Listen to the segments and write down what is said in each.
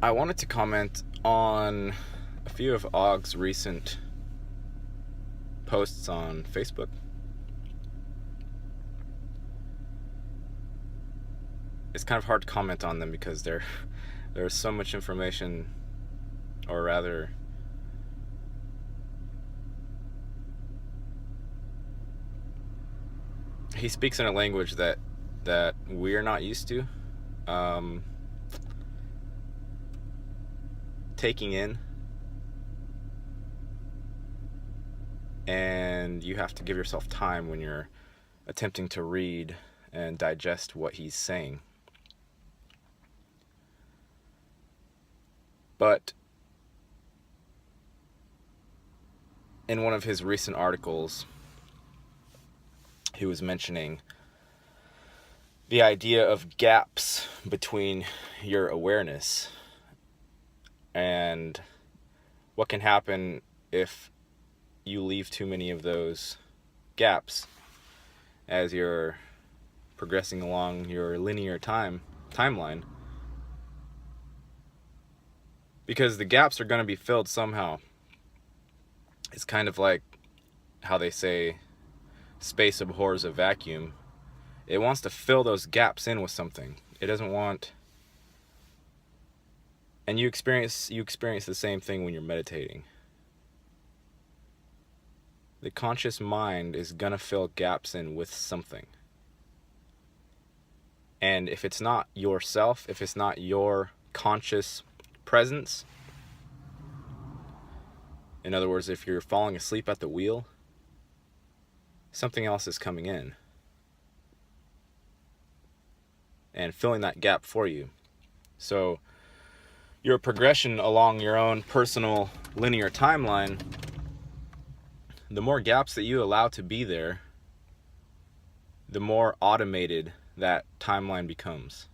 I wanted to comment on a few of Aug's recent posts on Facebook. It's kind of hard to comment on them because there's so much information, or rather, he speaks in a language that we're not used to taking in, and you have to give yourself time when you're attempting to read and digest what he's saying. But in one of his recent articles, he was mentioning the idea of gaps between your awareness and what can happen if you leave too many of those gaps as you're progressing along your linear timeline, because the gaps are going to be filled somehow. It's kind of like how they say space abhors a vacuum. It wants to fill those gaps in with something. It doesn't want... And you experience the same thing when you're meditating. The conscious mind is gonna fill gaps in with something. And if it's not yourself, if it's not your conscious presence, in other words, if you're falling asleep at the wheel, something else is coming in and filling that gap for you. So your progression along your own personal linear timeline, the more gaps that you allow to be there, the more automated that timeline becomes.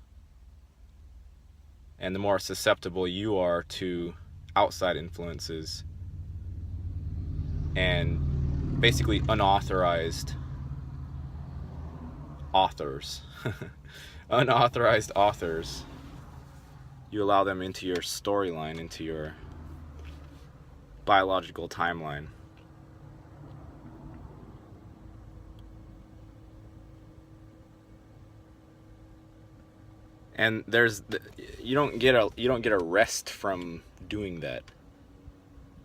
And the more susceptible you are to outside influences and basically unauthorized authors. Unauthorized authors. You allow them into your storyline, into your biological timeline. And you don't get a rest from doing that.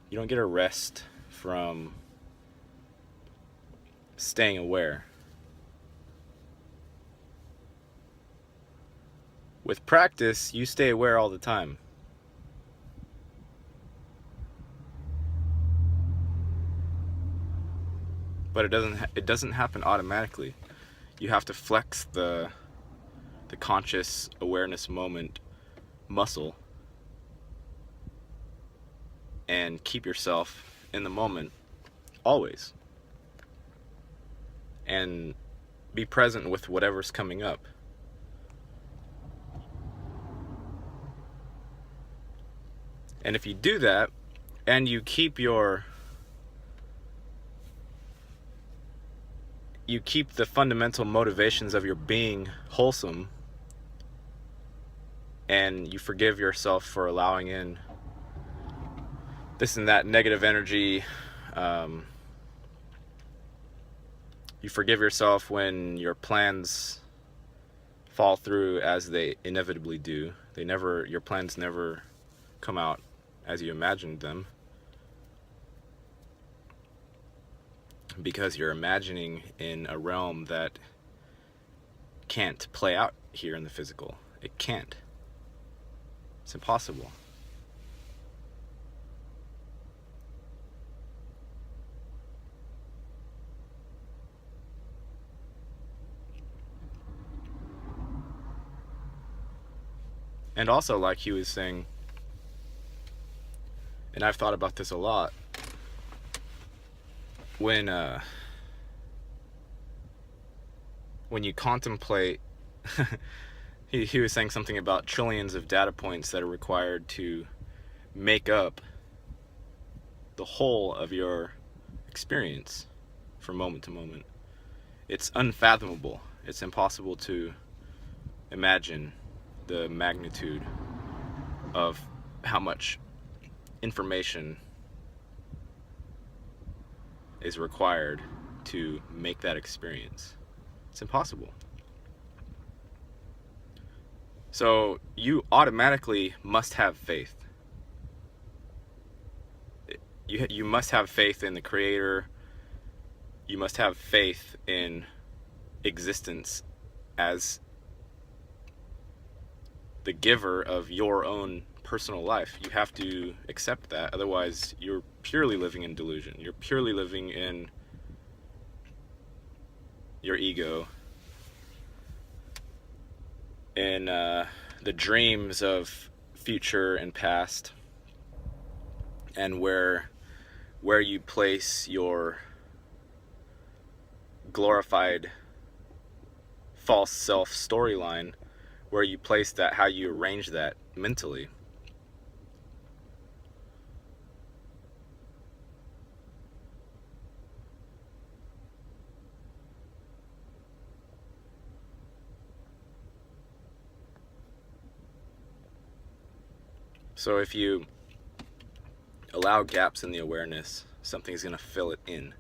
You don't get a rest from staying aware. With practice, you stay aware all the time. But it doesn't happen automatically. You have to flex the conscious awareness moment muscle and keep yourself in the moment always. And be present with whatever's coming up. And if you do that, and you keep the fundamental motivations of your being wholesome, and you forgive yourself for allowing in this and that negative energy, you forgive yourself when your plans fall through, as they inevitably do. Your plans never come out as you imagined them, because you're imagining in a realm that can't play out here in the physical. It can't. It's impossible. And also, like he was saying, and I've thought about this a lot, when you contemplate he was saying something about trillions of data points that are required to make up the whole of your experience from moment to moment. It's unfathomable. It's impossible to imagine the magnitude of how much information is required to make that experience. It's impossible. So you automatically must have faith. You must have faith in the Creator. You must have faith in existence as the giver of your own personal life. You have to accept that. Otherwise, you're purely living in delusion. You're purely living in your ego, in the dreams of future and past, and where you place your glorified false self storyline, where you place that, how you arrange that mentally. So if you allow gaps in the awareness, something's going to fill it in.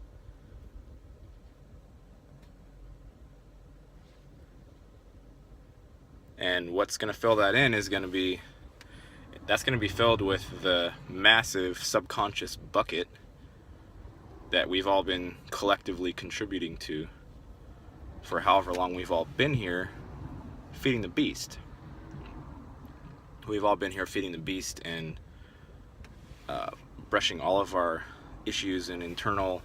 And what's going to fill that in is going to be, that's going to be filled with the massive subconscious bucket that we've all been collectively contributing to for however long we've all been here, feeding the beast. We've all been here feeding the beast and brushing all of our issues and internal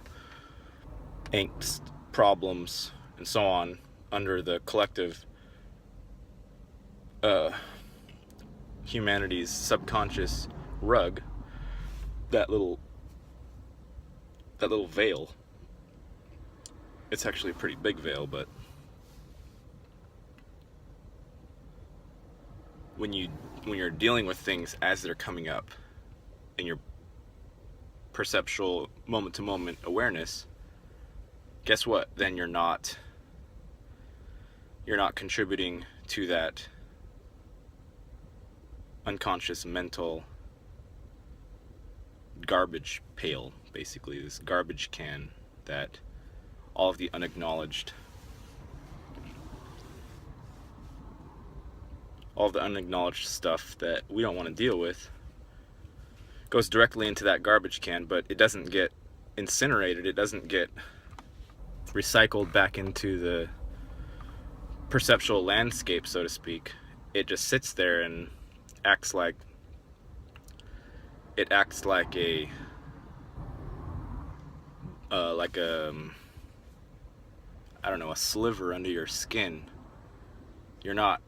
angst, problems, and so on under the collective humanity's subconscious rug, that little veil. It's actually a pretty big veil, but when you're dealing with things as they're coming up in your perceptual moment-to-moment awareness, guess what? Then you're not contributing to that unconscious mental garbage pail, basically, this garbage can that all of the unacknowledged stuff that we don't want to deal with goes directly into that garbage can, but it doesn't get incinerated, it doesn't get recycled back into the perceptual landscape, so to speak. It just sits there and acts like a I don't know, a sliver under your skin. You're not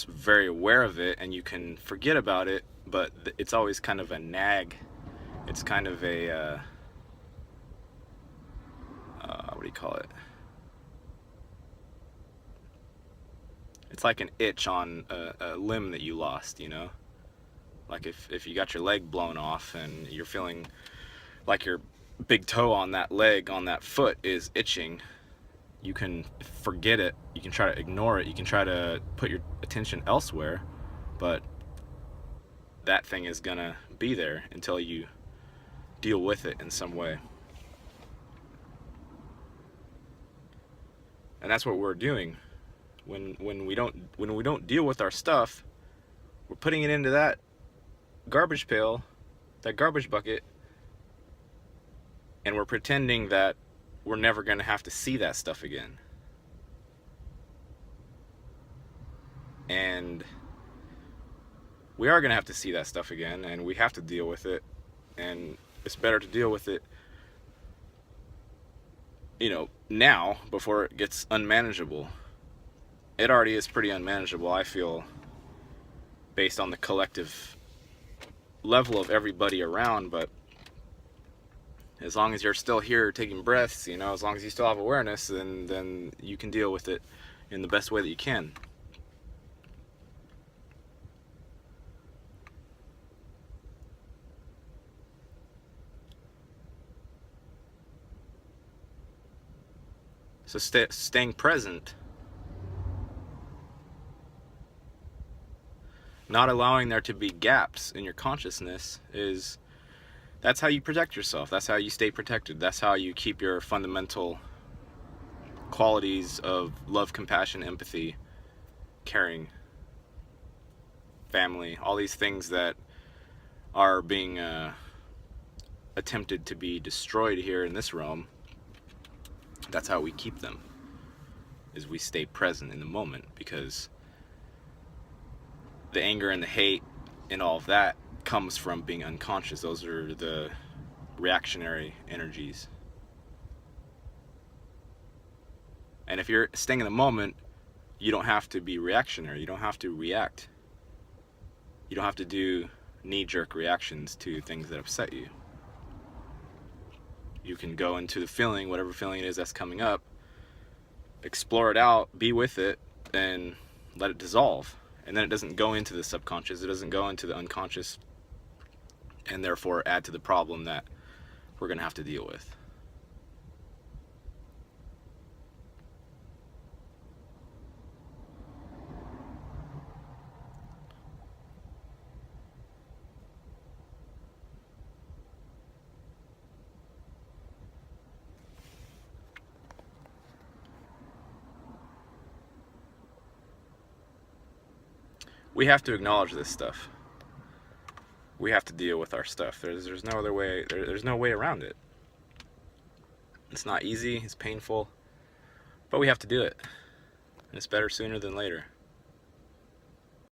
very aware of it, and you can forget about it, but it's always kind of a nag. It's kind of a what do you call it? It's like an itch on a limb that you lost, you know? Like if you got your leg blown off and you're feeling like your big toe on that leg, on that foot is itching, you can forget it, you can try to ignore it, you can try to put your attention elsewhere, but that thing is gonna be there until you deal with it in some way. And that's what we're doing. When we don't deal with our stuff, we're putting it into that garbage pail, that garbage bucket, and we're pretending that we're never going to have to see that stuff again. And we are going to have to see that stuff again, and we have to deal with it, and it's better to deal with it, you know, now before it gets unmanageable. It already is pretty unmanageable, I feel, based on the collective level of everybody around, but as long as you're still here taking breaths, you know, as long as you still have awareness, then you can deal with it in the best way that you can. So staying present Not allowing there to be gaps in your consciousness that's how you protect yourself. That's how you stay protected. That's how you keep your fundamental qualities of love, compassion, empathy, caring, family, all these things that are being attempted to be destroyed here in this realm. That's how we keep them, is we stay present in the moment, because the anger and the hate and all of that comes from being unconscious. Those are the reactionary energies. And if you're staying in the moment, you don't have to be reactionary. You don't have to react. You don't have to do knee-jerk reactions to things that upset you. You can go into the feeling, whatever feeling it is that's coming up, explore it out, be with it, and let it dissolve. And then it doesn't go into the subconscious, it doesn't go into the unconscious, and therefore add to the problem that we're going to have to deal with. We have to acknowledge this stuff. We have to deal with our stuff. There's no other way. There's no way around it. It's not easy. It's painful. But we have to do it. And it's better sooner than later.